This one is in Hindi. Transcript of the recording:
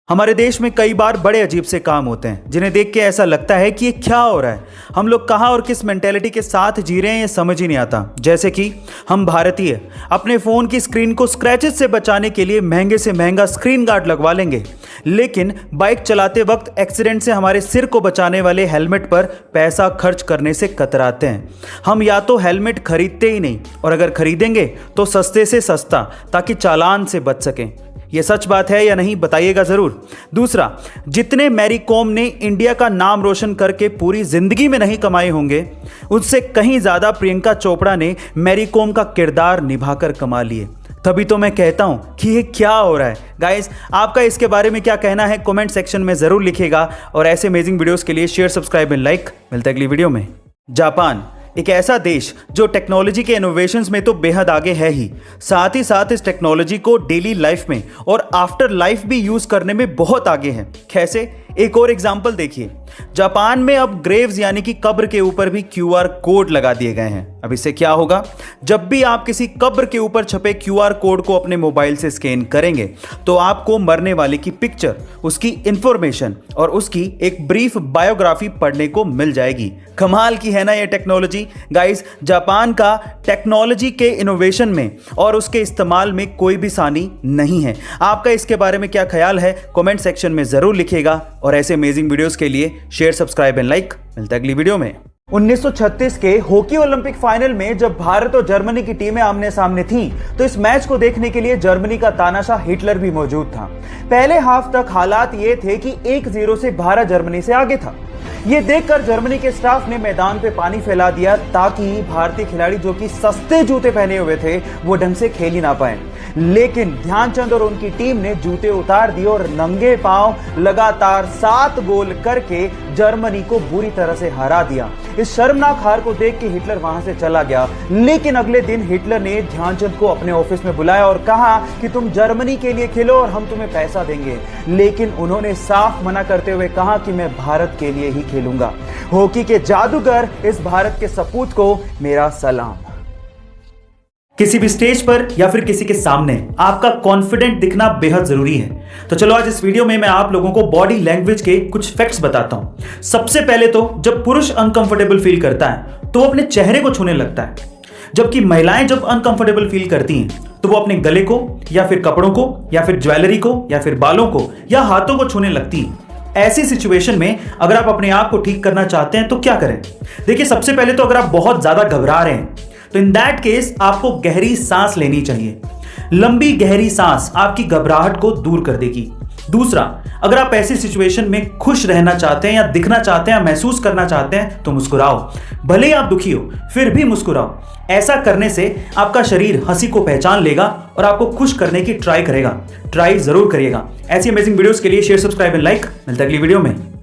हमारे देश में कई बार बड़े अजीब से काम होते हैं जिन्हें देख के ऐसा लगता है कि ये क्या हो रहा है। हम लोग कहाँ और किस मेंटेलिटी के साथ जी रहे हैं ये समझ ही नहीं आता। जैसे कि हम भारतीय अपने फ़ोन की स्क्रीन को स्क्रैचेस से बचाने के लिए महंगे से महंगा स्क्रीन गार्ड लगवा लेंगे, लेकिन बाइक चलाते वक्त एक्सीडेंट से हमारे सिर को बचाने वाले हेलमेट पर पैसा खर्च करने से कतराते हैं। हम या तो हेलमेट खरीदते ही नहीं, और अगर खरीदेंगे तो सस्ते से सस्ता, ताकि चालान से बच सकें। ये सच बात है या नहीं बताइएगा ज़रूर। दूसरा, जितने मैरी कॉम ने इंडिया का नाम रोशन करके पूरी ज़िंदगी में नहीं कमाए होंगे, उससे कहीं ज़्यादा प्रियंका चोपड़ा ने मैरी कॉम का किरदार निभाकर कमा लिए। तभी तो मैं कहता हूँ कि ये क्या हो रहा है। गाइस, आपका इसके बारे में क्या कहना है कमेंट सेक्शन में ज़रूर लिखिएगा, और ऐसे अमेजिंग वीडियोस के लिए शेयर, सब्सक्राइब एंड लाइक। मिलता है अगली वीडियो में। जापान एक ऐसा देश जो टेक्नोलॉजी के इनोवेशंस में तो बेहद आगे है ही, साथ ही साथ इस टेक्नोलॉजी को डेली लाइफ में और आफ्टर लाइफ भी यूज़ करने में बहुत आगे है। कैसे? एक और एग्जाम्पल देखिए। जापान में अब ग्रेव्स यानी कि कब्र के ऊपर भी QR कोड लगा दिए गए हैं। अब इससे क्या होगा? जब भी आप किसी कब्र के ऊपर छपे QR कोड को अपने मोबाइल से स्कैन करेंगे तो आपको मरने वाले की पिक्चर, उसकी इंफॉर्मेशन और उसकी एक ब्रीफ बायोग्राफी पढ़ने को मिल जाएगी। कमाल की है ना ये टेक्नोलॉजी। गाइस, जापान का टेक्नोलॉजी के इनोवेशन में और उसके इस्तेमाल में कोई भी सानी नहीं है। आपका इसके बारे में क्या ख्याल है कमेंट सेक्शन में ज़रूर लिखिएगा, और ऐसे अमेजिंग वीडियोस के लिए शेयर, सब्सक्राइब एंड लाइक। मिलता है अगली वीडियो में। 1936 के हॉकी ओलंपिक फाइनल में जब भारत और जर्मनी की टीमें आमने सामने थीं, तो इस मैच को देखने के लिए जर्मनी का तानाशाह हिटलर भी मौजूद था। पहले हाफ तक हालात ये थे कि 1-0 से भारत जर्मनी से आगे था। ये देखकर जर्मनी के स्टाफ ने मैदान पे पानी फैला दिया ताकि भारतीय खिलाड़ी जो कि सस्ते जूते पहने हुए थे वो ढंग से खेल ही ना पाए। लेकिन ध्यानचंद और उनकी टीम ने जूते उतार दिए और नंगे पांव लगातार 7 गोल करके जर्मनी को बुरी तरह से हरा दिया। इस शर्मनाक हार को देख के हिटलर वहां से चला गया, लेकिन अगले दिन हिटलर ने ध्यानचंद को अपने ऑफिस में बुलाया और कहा कि तुम जर्मनी के लिए खेलो और हम तुम्हें पैसा देंगे। लेकिन उन्होंने साफ मना करते हुए कहा कि मैं भारत के लिए ही खेलूंगा। हॉकी के जादूगर इस भारत के सपूत को मेरा सलाम। किसी भी स्टेज पर या फिर किसी के सामने आपका कॉन्फिडेंट दिखना बेहद जरूरी है। तो चलो आज इस वीडियो में मैं आप लोगों को बॉडी लैंग्वेज के कुछ फैक्ट्स बताता हूं। सबसे पहले तो जब पुरुष अनकंफर्टेबल फील करता है तो वो अपने चेहरे को छूने लगता है, जबकि महिलाएं जब अनकंफर्टेबल फील करती हैं तो वो अपने गले को या फिर कपड़ों को या फिर ज्वेलरी को या फिर बालों को या हाथों को छूने लगती हैं। ऐसी सिचुएशन में अगर आप अपने आप को ठीक करना चाहते हैं तो क्या करें? देखिए, सबसे पहले तो अगर आप बहुत ज्यादा घबरा रहे हैं तो इन दैट केस आपको गहरी सांस लेनी चाहिए। लंबी गहरी सांस आपकी घबराहट को दूर कर देगी। दूसरा, अगर आप ऐसी सिचुएशन में खुश रहना चाहते हैं या दिखना चाहते हैं या महसूस करना चाहते हैं तो मुस्कुराओ। भले ही आप दुखी हो फिर भी मुस्कुराओ। ऐसा करने से आपका शरीर हंसी को पहचान लेगा और आपको खुश करने की ट्राई करेगा। ट्राई जरूर करिएगा। ऐसी अमेजिंग वीडियोस के लिए शेयर, सब्सक्राइब एंड लाइक। मिलता है अगली वीडियो में।